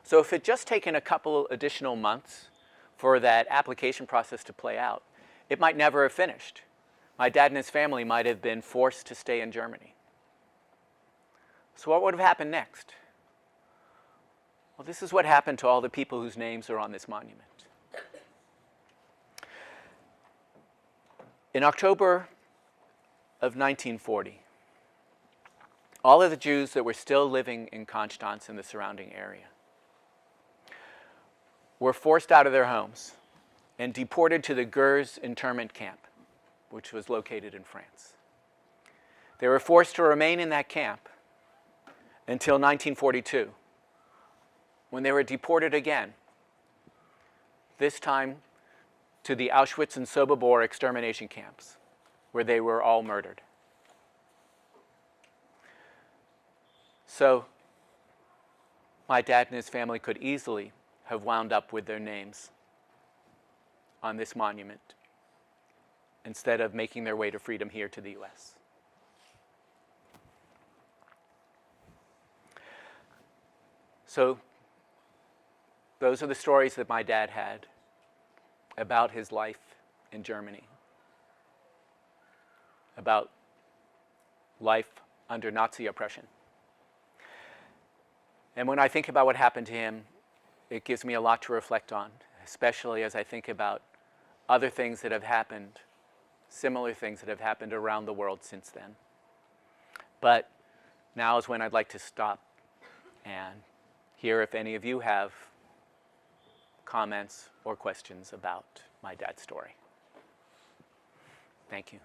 So if it just taken a couple additional months for that application process to play out, it might never have finished. My dad and his family might have been forced to stay in Germany. So what would have happened next? Well, this is what happened to all the people whose names are on this monument. In October of 1940, all of the Jews that were still living in Konstanz and the surrounding area were forced out of their homes and deported to the Gurs internment camp, which was located in France. They were forced to remain in that camp until 1942, when they were deported again, this time to the Auschwitz and Sobibor extermination camps, where they were all murdered. So my dad and his family could easily have wound up with their names on this monument instead of making their way to freedom here to the U.S. So those are the stories that my dad had about his life in Germany, about life under Nazi oppression. And when I think about what happened to him, it gives me a lot to reflect on, especially as I think about other things that have happened, similar things that have happened around the world since then. But now is when I'd like to stop and hear if any of you have comments or questions about my dad's story. Thank you.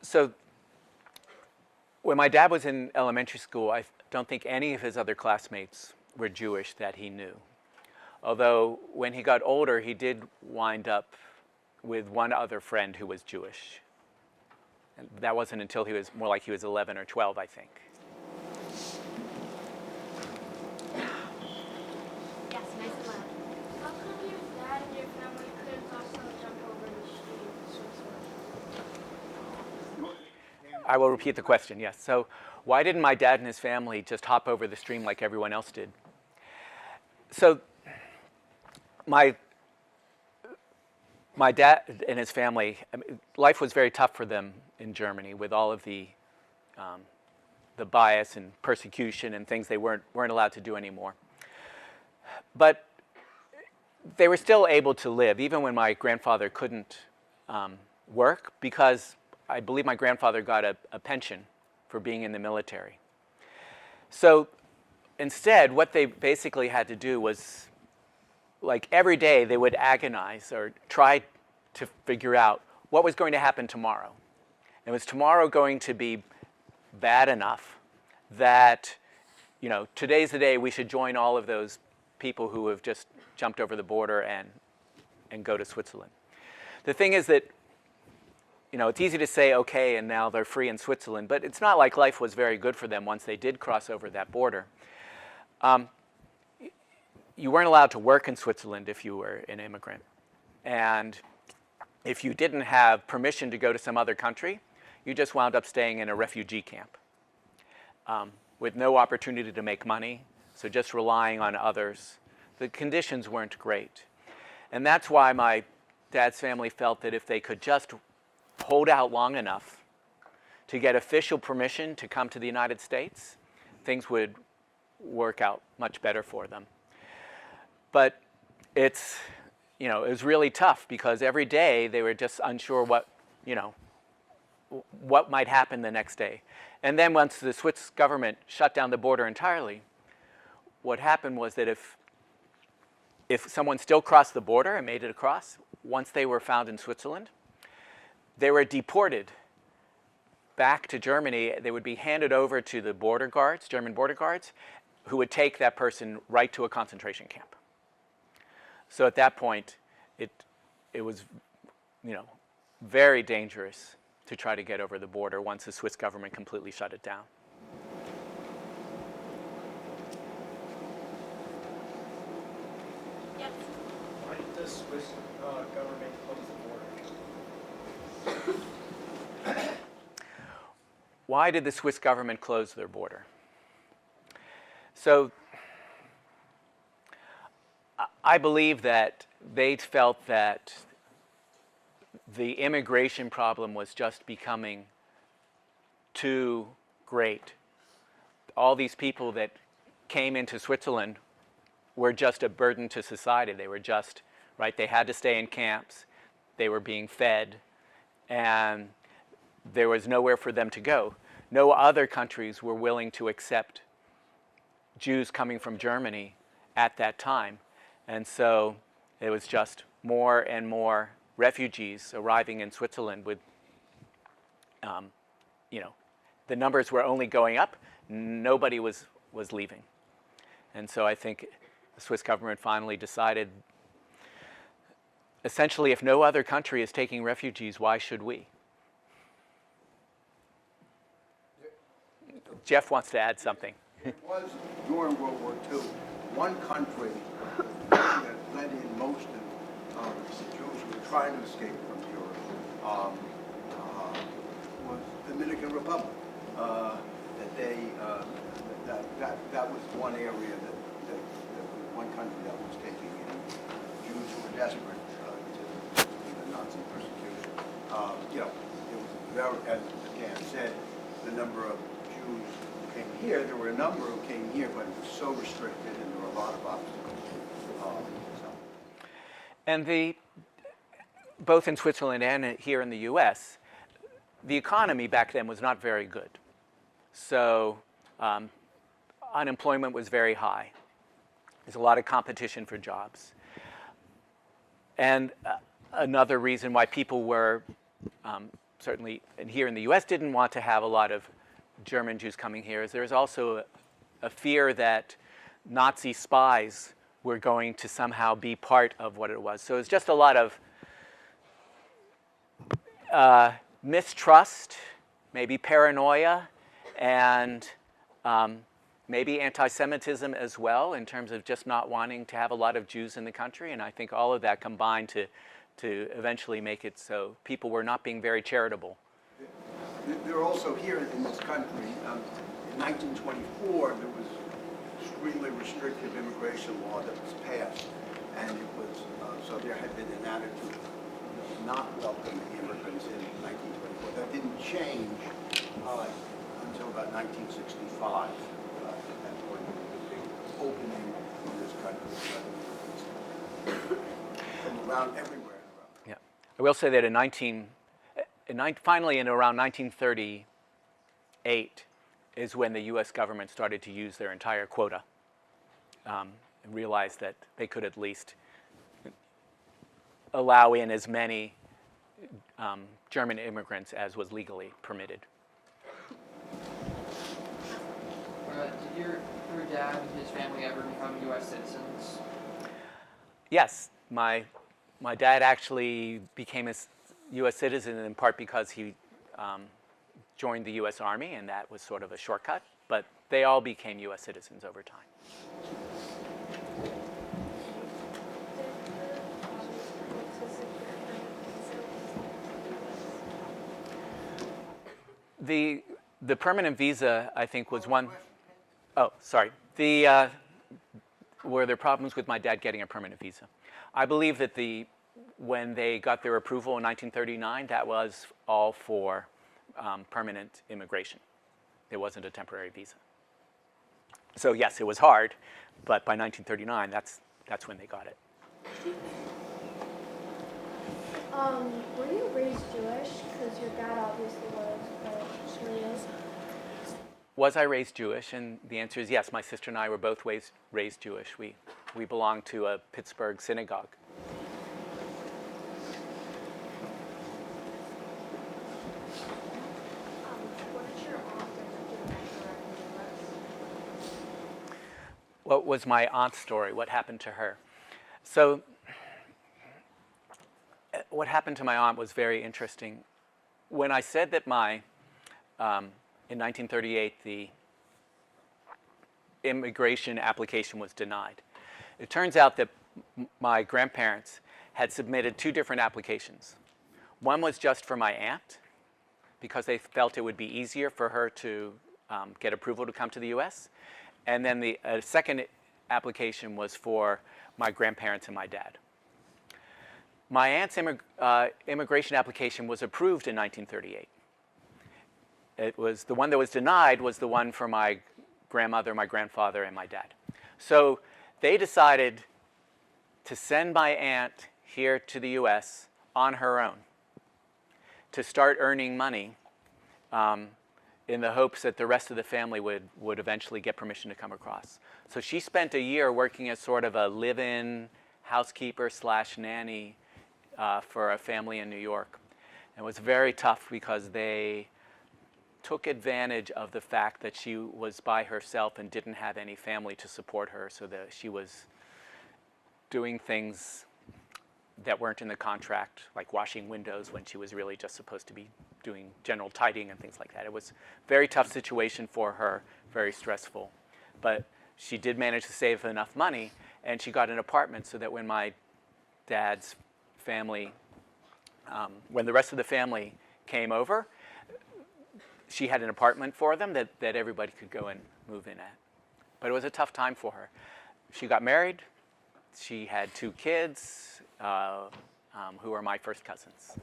So when my dad was in elementary school, I don't think any of his other classmates were Jewish that he knew. Although when he got older, he did wind up with one other friend who was Jewish. And that wasn't until he was more like he was 11 or 12, I think. Yes, nice and loud. How come your dad and your family couldn't also jump over the street in Switzerland? I will repeat the question, yes. So why didn't my dad and his family just hop over the stream like everyone else did? So my dad and his family, I mean, life was very tough for them in Germany with all of the bias and persecution and things they weren't allowed to do anymore. But they were still able to live, even when my grandfather couldn't work, because I believe my grandfather got a pension for being in the military. So instead, what they basically had to do was, like every day, they would agonize or try to figure out what was going to happen tomorrow. And was tomorrow going to be bad enough that, you know, today's the day we should join all of those people who have just jumped over the border and go to Switzerland. The thing is that, you know, it's easy to say, okay, and now they're free in Switzerland, but it's not like life was very good for them once they did cross over that border. You weren't allowed to work in Switzerland if you were an immigrant. And if you didn't have permission to go to some other country, you just wound up staying in a refugee camp with no opportunity to make money, so just relying on others. The conditions weren't great. And that's why my dad's family felt that if they could just hold out long enough to get official permission to come to the United States, things would work out much better for them. But it was really tough because every day they were just unsure what might happen the next day. And then once the Swiss government shut down the border entirely, what happened was that if someone still crossed the border and made it across, once they were found in Switzerland, they were deported back to Germany. They would be handed over to the border guards, German border guards, who would take that person right to a concentration camp. So at that point, it was, very dangerous to try to get over the border once the Swiss government completely shut it down. Yes. Why did the Swiss government close the border? Why did the Swiss government close their border? So I believe that they felt that the immigration problem was just becoming too great. All these people that came into Switzerland were just a burden to society. They were just, right, they had to stay in camps. They were being fed, and there was nowhere for them to go. No other countries were willing to accept Jews coming from Germany at that time. And so it was just more and more refugees arriving in Switzerland with, the numbers were only going up. Nobody was leaving. And so I think the Swiss government finally decided, essentially, if no other country is taking refugees, why should we? Jeff wants to add something. It was during World War II, one country that let in most of the Jews who were trying to escape from Europe was the Dominican Republic. That was one area that one country that was taking in Jews who were desperate to the Nazi persecution. It was very, as Dan said, the number of Jews who came here. There were a number who came here, but it was so restricted, and there were a lot of obstacles. And both in Switzerland and here in the U.S., the economy back then was not very good. So unemployment was very high. There's a lot of competition for jobs. And another reason why people were, certainly here in the U.S., didn't want to have a lot of German Jews coming here is there's also a fear that Nazi spies were going to somehow be part of what it was. So it's just a lot of mistrust, maybe paranoia, and maybe anti-Semitism as well, in terms of just not wanting to have a lot of Jews in the country. And I think all of that combined to eventually make it so people were not being very charitable. They're also here in this country. In 1924, there was extremely restrictive immigration law that was passed, and it was so there had been an attitude of not welcoming immigrants in 1924. That didn't change until about 1965. That's when there was a big opening in this country from around everywhere. Yeah, I will say that finally in around 1938 is when the U.S. government started to use their entire quota and realized that they could at least allow in as many German immigrants as was legally permitted. Did your dad and his family ever become U.S. citizens? Yes, my dad actually became a U.S. citizen in part because he joined the U.S. Army, and that was sort of a shortcut. But they all became U.S. citizens over time. The permanent visa, I think, was one. Oh, sorry. Were there problems with my dad getting a permanent visa? I believe that when they got their approval in 1939, that was all for permanent immigration. It wasn't a temporary visa. So yes, it was hard, but by 1939, that's when they got it. Were you raised Jewish? Because your dad obviously was, but she is. Was I raised Jewish? And the answer is yes. My sister and I were both raised Jewish. We belonged to a Pittsburgh synagogue. What did your aunt end up doing after arriving in the U.S.? What was my aunt's story? What happened to her? So what happened to my aunt was very interesting. When I said that in 1938, the immigration application was denied, it turns out that my grandparents had submitted two different applications. One was just for my aunt, because they felt it would be easier for her to get approval to come to the U.S. And then the second application was for my grandparents and my dad. My aunt's immigration application was approved in 1938. It was the one that was denied was the one for my grandmother, my grandfather, and my dad. So they decided to send my aunt here to the U.S. on her own to start earning money in the hopes that the rest of the family would eventually get permission to come across. So she spent a year working as sort of a live-in housekeeper / nanny for a family in New York. And it was very tough because they took advantage of the fact that she was by herself and didn't have any family to support her, so that she was doing things that weren't in the contract, like washing windows when she was really just supposed to be doing general tidying and things like that. It was a very tough situation for her, very stressful. But she did manage to save enough money, and she got an apartment so that when my dad's family, when the rest of the family came over, she had an apartment for them that everybody could go and move in at. But it was a tough time for her. She got married. She had 2 kids who are my first cousins.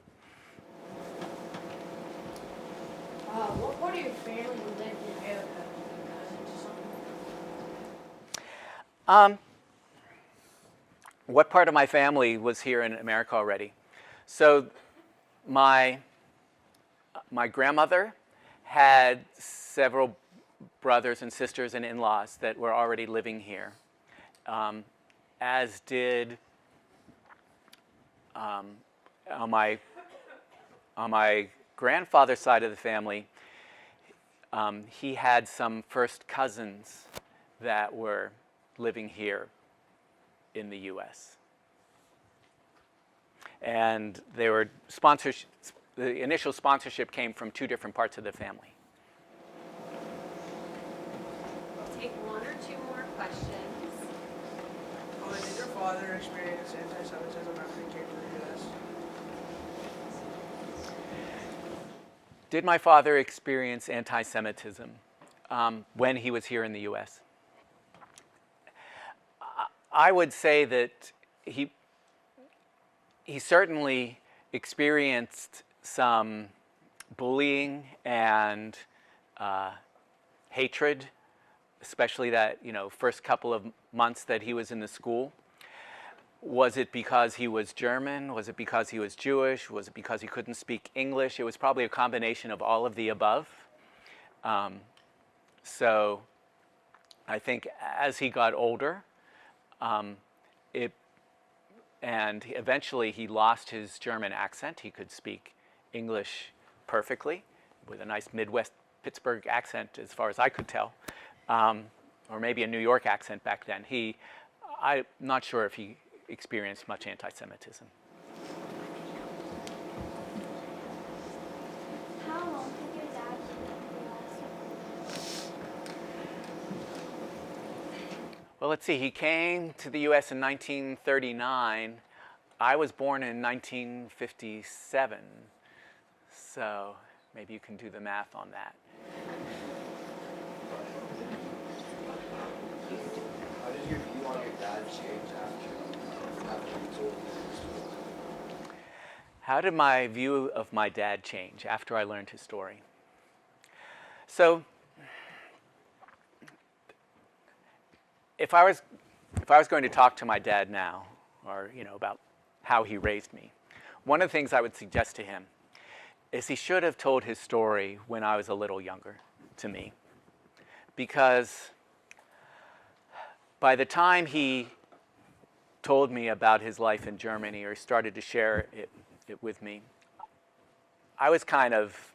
What part of your family lived in America? Cousins or something? What part of my family was here in America already? So my grandmother had several brothers and sisters and in-laws that were already living here, as did on my grandfather's side of the family. He had some first cousins that were living here in the U.S. And they were the initial sponsorship came from 2 different parts of the family. We'll take 1 or 2 more questions. Did your father experience anti-Semitism after he came to the U.S.? Did my father experience anti-Semitism when he was here in the U.S.? I would say that he certainly experienced some bullying and hatred, especially that first couple of months that he was in the school. Was it because he was German? Was it because he was Jewish? Was it because he couldn't speak English? It was probably a combination of all of the above. So I think as he got older, and eventually he lost his German accent. He could speak English perfectly with a nice Midwest Pittsburgh accent as far as I could tell, or maybe a New York accent back then. I'm not sure if he experienced much anti-Semitism. How long did your dad live in the U.S.? Well, let's see. He came to the U.S. in 1939. I was born in 1957. So maybe you can do the math on that. How did your view on your dad change after you told me his story? How did my view of my dad change after I learned his story? So if I was going to talk to my dad now, or about how he raised me, one of the things I would suggest to him is he should have told his story when I was a little younger to me, because by the time he told me about his life in Germany or started to share it with me, I was kind of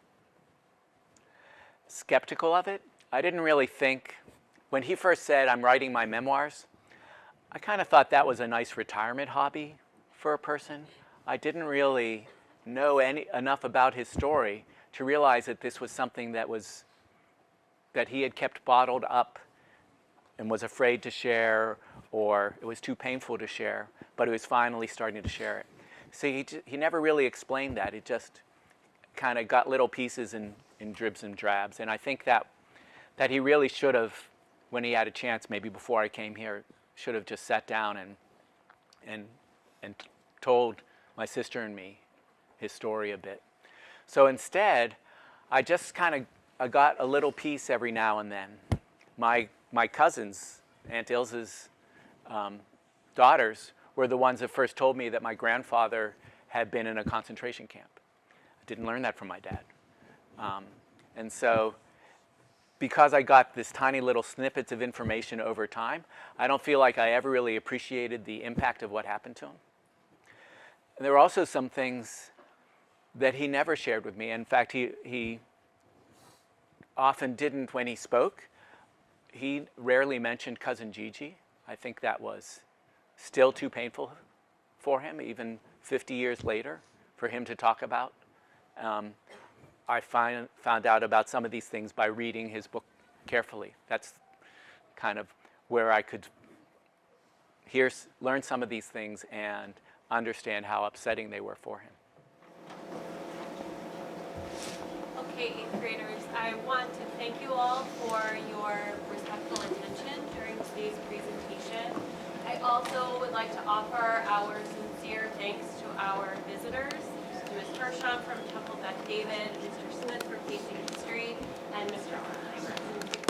skeptical of it. I didn't really think, when he first said, "I'm writing my memoirs," I kind of thought that was a nice retirement hobby for a person. I didn't really know enough about his story to realize that this was something that he had kept bottled up and was afraid to share, or it was too painful to share, but he was finally starting to share it. So he never really explained that. It just kind of got little pieces in dribs and drabs. And I think that he really should have, when he had a chance, maybe before I came here, should have just sat down and told my sister and me, his story a bit. So instead, I just kind of got a little piece every now and then. My cousins, Aunt Ilse's daughters, were the ones that first told me that my grandfather had been in a concentration camp. I didn't learn that from my dad. And so because I got this tiny little snippets of information over time, I don't feel like I ever really appreciated the impact of what happened to him. And there were also some things that he never shared with me. In fact, he often didn't when he spoke. He rarely mentioned Cousin Gigi. I think that was still too painful for him, even 50 years later, for him to talk about. I found out about some of these things by reading his book carefully. That's kind of where I could learn some of these things and understand how upsetting they were for him. Okay, 8th graders, I want to thank you all for your respectful attention during today's presentation. I also would like to offer our sincere thanks to our visitors, to Ms. Hersham from Temple Beth David, Mr. Smith from Facing History, and Mr. Ottenheimer.